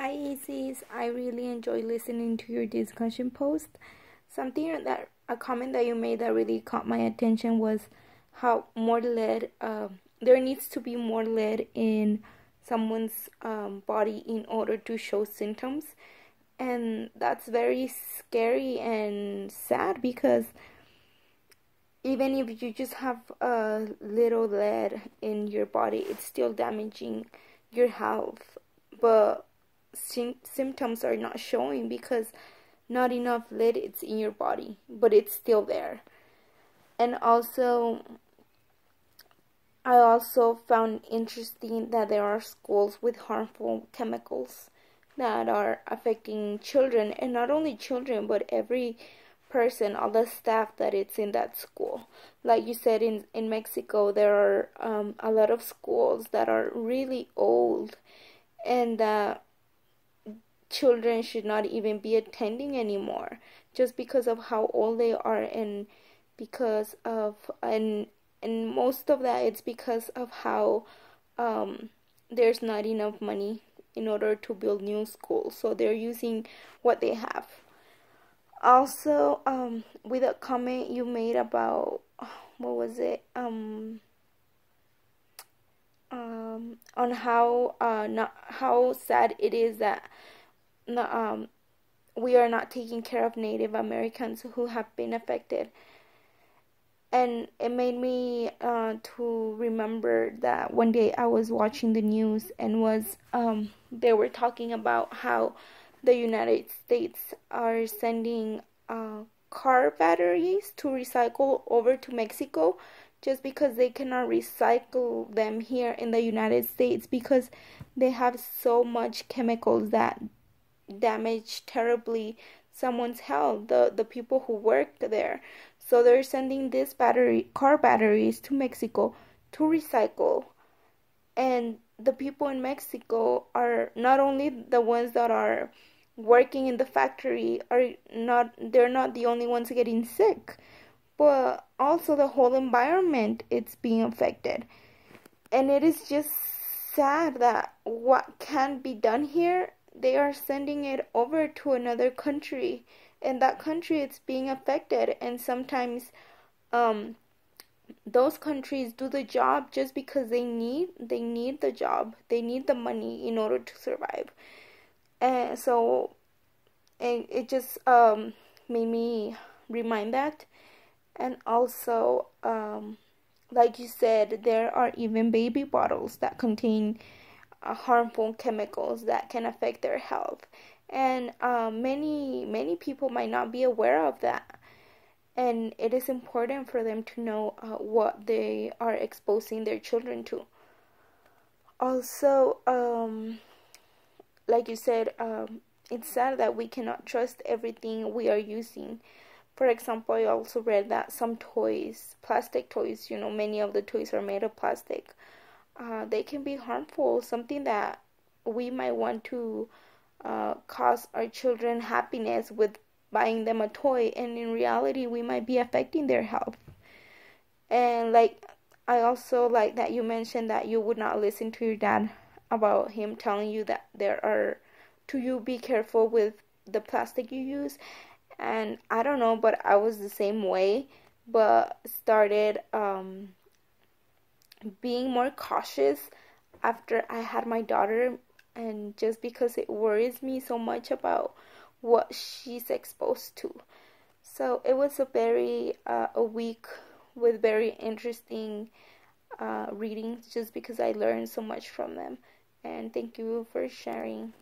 Hi Issis, I really enjoy listening to your discussion post. A comment that you made that really caught my attention was how more lead, there needs to be more lead in someone's body in order to show symptoms. And that's very scary and sad because even if you just have a little lead in your body, it's still damaging your health. But symptoms are not showing because not enough lead is in your body, but it's still there. And also, I also found interesting that there are schools with harmful chemicals that are affecting children, and not only children but every person, all the staff that it's in that school. Like you said, in Mexico there are a lot of schools that are really old, and children should not even be attending anymore just because of how old they are, and because of and most of that it's because of how there's not enough money in order to build new schools, so they're using what they have. Also, with a comment you made about what was it, on how not how sad it is that we are not taking care of Native Americans who have been affected. And it made me to remember that one day I was watching the news, and they were talking about how the United States are sending car batteries to recycle over to Mexico just because they cannot recycle them here in the United States because they have so much chemicals that damage terribly someone's health, the people who work there. So they're sending these car batteries to Mexico to recycle. And the people in Mexico are not only the ones that are working in the factory, they're not the only ones getting sick, but also the whole environment it's being affected. And it is just sad that what can be done here, they are sending it over to another country, and that country it's being affected. And sometimes those countries do the job just because they need the job, they need the money in order to survive. And so it just made me remind that. And also, like you said, there are even baby bottles that contain harmful chemicals that can affect their health, and many people might not be aware of that, and it is important for them to know what they are exposing their children to. Also, like you said, it's sad that we cannot trust everything we are using. For example, I also read that some toys, plastic toys, many of the toys are made of plastic. They can be harmful, something that we might want to cause our children happiness with buying them a toy, and in reality we might be affecting their health. And I also like that you mentioned that you would not listen to your dad about him telling you that you be careful with the plastic you use. And I don't know, but I was the same way, but started being more cautious after I had my daughter, and just because it worries me so much about what she's exposed to. So it was a week with very interesting readings, just because I learned so much from them. And thank you for sharing.